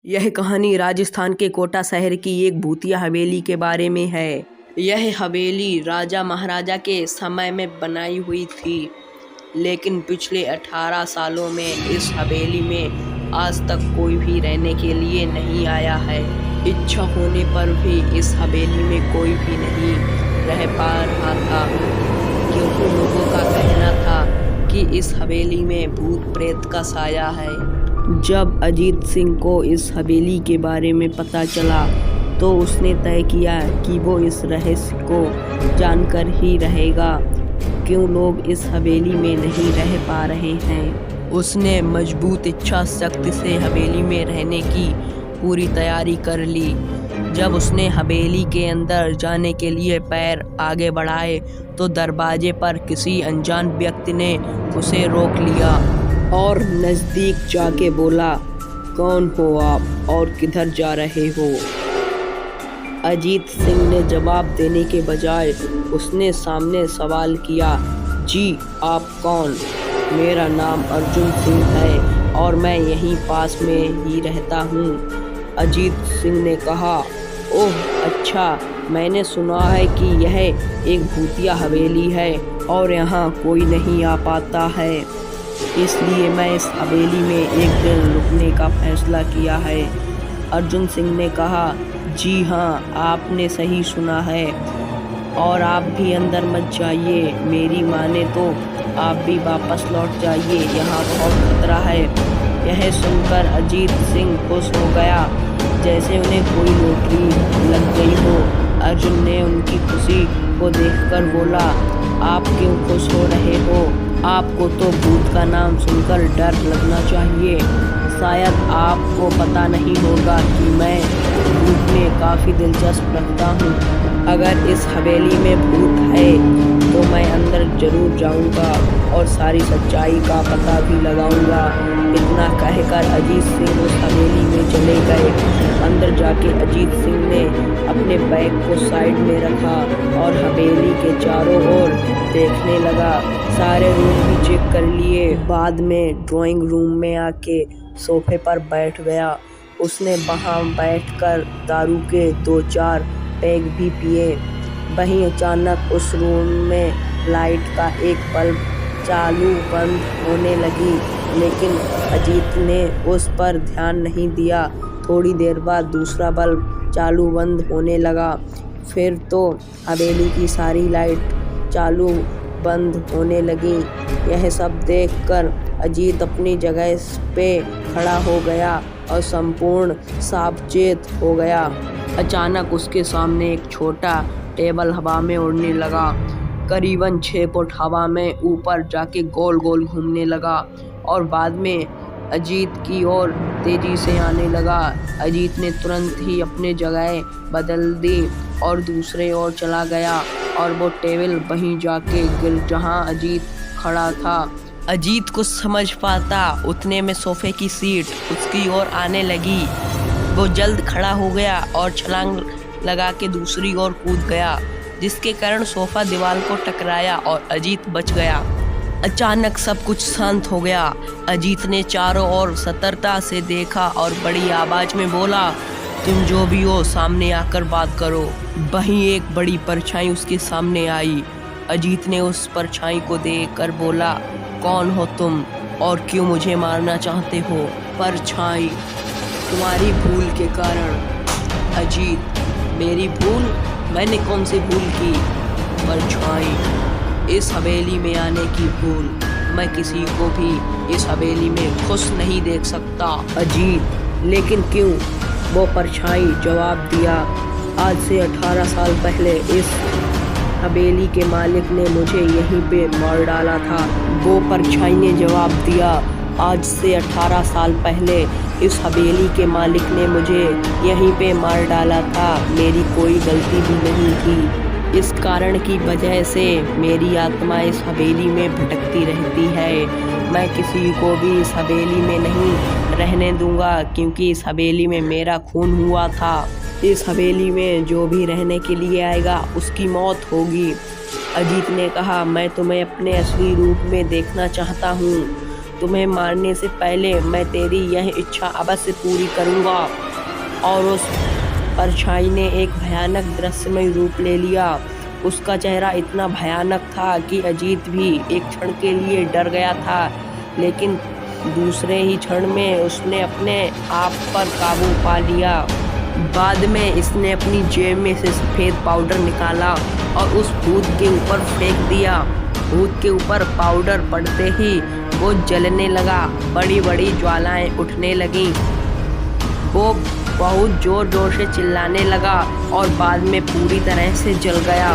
यह कहानी राजस्थान के कोटा शहर की एक भूतिया हवेली के बारे में है। यह हवेली राजा महाराजा के समय में बनाई हुई थी, लेकिन पिछले 18 सालों में इस हवेली में आज तक कोई भी रहने के लिए नहीं आया है। इच्छा होने पर भी इस हवेली में कोई भी नहीं रह पा रहा था, क्योंकि लोगों का कहना था कि इस हवेली में भूत प्रेत का साया है। जब अजीत सिंह को इस हवेली के बारे में पता चला तो उसने तय किया कि वो इस रहस्य को जानकर ही रहेगा, क्यों लोग इस हवेली में नहीं रह पा रहे हैं। उसने मजबूत इच्छा शक्ति से हवेली में रहने की पूरी तैयारी कर ली। जब उसने हवेली के अंदर जाने के लिए पैर आगे बढ़ाए तो दरवाजे पर किसी अनजान व्यक्ति ने उसे रोक लिया और नज़दीक जाके बोला, कौन हो आप और किधर जा रहे हो? अजीत सिंह ने जवाब देने के बजाय उसने सामने सवाल किया, जी आप कौन? मेरा नाम अर्जुन सिंह है और मैं यहीं पास में ही रहता हूँ। अजीत सिंह ने कहा, ओह अच्छा, मैंने सुना है कि यह एक भूतिया हवेली है और यहाँ कोई नहीं आ पाता है, इसलिए मैं इस हवेली में एक दिन रुकने का फैसला किया है। अर्जुन सिंह ने कहा, जी हाँ, आपने सही सुना है और आप भी अंदर मत जाइए। मेरी माने तो आप भी वापस लौट जाइए, यहाँ बहुत खतरा है। यह सुनकर अजीत सिंह खुश हो गया जैसे उन्हें कोई लॉटरी लग गई हो। अर्जुन ने उनकी खुशी को देखकर बोला, आप क्यों खुश हो रहे हो? आपको तो भूत का नाम सुनकर डर लगना चाहिए। शायद आपको पता नहीं होगा कि मैं भूत में काफ़ी दिलचस्प रखता हूँ। अगर इस हवेली में भूत है तो मैं अंदर ज़रूर जाऊँगा और सारी सच्चाई का पता भी लगाऊँगा। इतना कहकर अजीत सिंह उस हवेली में चले गए। अंदर जाके अजीत सिंह ने अपने बैग को साइड में रखा और हवेली के चारों ओर देखने लगा। सारे रूम भी चेक कर लिए। बाद में ड्राइंग रूम में आके सोफे पर बैठ गया। उसने वहाँ बैठकर दारू के 2-4 पैग भी पिए। वहीं अचानक उस रूम में लाइट का एक बल्ब चालू बंद होने लगी, लेकिन अजीत ने उस पर ध्यान नहीं दिया। थोड़ी देर बाद दूसरा बल्ब चालू बंद होने लगा। फिर तो हवेली की सारी लाइट चालू बंद होने लगी। यह सब देखकर अजीत अपनी जगह पे खड़ा हो गया और संपूर्ण सावचेत हो गया। अचानक उसके सामने एक छोटा टेबल हवा में उड़ने लगा। करीबन 6 फुट हवा में ऊपर जाके गोल गोल घूमने लगा और बाद में अजीत की ओर तेजी से आने लगा। अजीत ने तुरंत ही अपनी जगह बदल दी और दूसरे ओर चला गया और वो टेबल वहीं जाके गिर जहां अजीत खड़ा था। अजीत कुछ समझ पाता उतने में सोफे की सीट उसकी ओर आने लगी। वो जल्द खड़ा हो गया और छलांग लगा के दूसरी ओर कूद गया, जिसके कारण सोफा दीवार को टकराया और अजीत बच गया। अचानक सब कुछ शांत हो गया। अजीत ने चारों ओर सतर्कता से देखा और बड़ी आवाज में बोला, तुम जो भी हो सामने आकर बात करो। वहीं एक बड़ी परछाई उसके सामने आई। अजीत ने उस परछाई को देखकर बोला, कौन हो तुम और क्यों मुझे मारना चाहते हो? परछाई, तुम्हारी भूल के कारण। अजीत, मेरी भूल? मैंने कौन सी भूल की? परछाई, इस हवेली में आने की भूल। मैं किसी को भी इस हवेली में खुश नहीं देख सकता। अजीत, लेकिन क्यों? वो परछाई जवाब दिया, आज से 18 साल पहले इस हवेली के मालिक ने मुझे यहीं पे मार डाला था। वो परछाई ने जवाब दिया, आज से 18 साल पहले इस हवेली के मालिक ने मुझे यहीं पे मार डाला था। मेरी कोई गलती भी नहीं थी। इस कारण की वजह से मेरी आत्मा इस हवेली में भटकती रहती है। मैं किसी को भी इस हवेली में नहीं रहने दूंगा, क्योंकि इस हवेली में मेरा खून हुआ था। इस हवेली में जो भी रहने के लिए आएगा उसकी मौत होगी। अजीत ने कहा, मैं तुम्हें अपने असली रूप में देखना चाहता हूँ। तुम्हें मारने से पहले मैं तेरी यह इच्छा अवश्य पूरी करूँगा। और उस परछाई ने एक भयानक दृश्यमय रूप ले लिया। उसका चेहरा इतना भयानक था कि अजीत भी एक क्षण के लिए डर गया था, लेकिन दूसरे ही क्षण में उसने अपने आप पर काबू पा लिया। बाद में इसने अपनी जेब में से सफ़ेद पाउडर निकाला और उस भूत के ऊपर फेंक दिया। भूत के ऊपर पाउडर पड़ते ही वो जलने लगा, बड़ी बड़ी ज्वालाएं उठने लगीं। वो बहुत ज़ोर ज़ोर से चिल्लाने लगा और बाद में पूरी तरह से जल गया।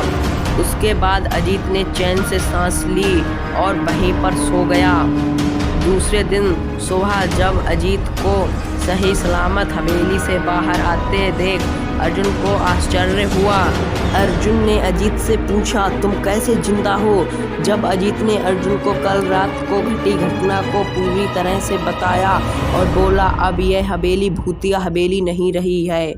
उसके बाद अजीत ने चैन से सांस ली और वहीं पर सो गया। दूसरे दिन सुबह जब अजीत को सही सलामत हवेली से बाहर आते देख अर्जुन को आश्चर्य हुआ। अर्जुन ने अजीत से पूछा, तुम कैसे जिंदा हो? जब अजीत ने अर्जुन को कल रात को घटी घटना को पूरी तरह से बताया और बोला, अब यह हवेली भूतिया हवेली नहीं रही है।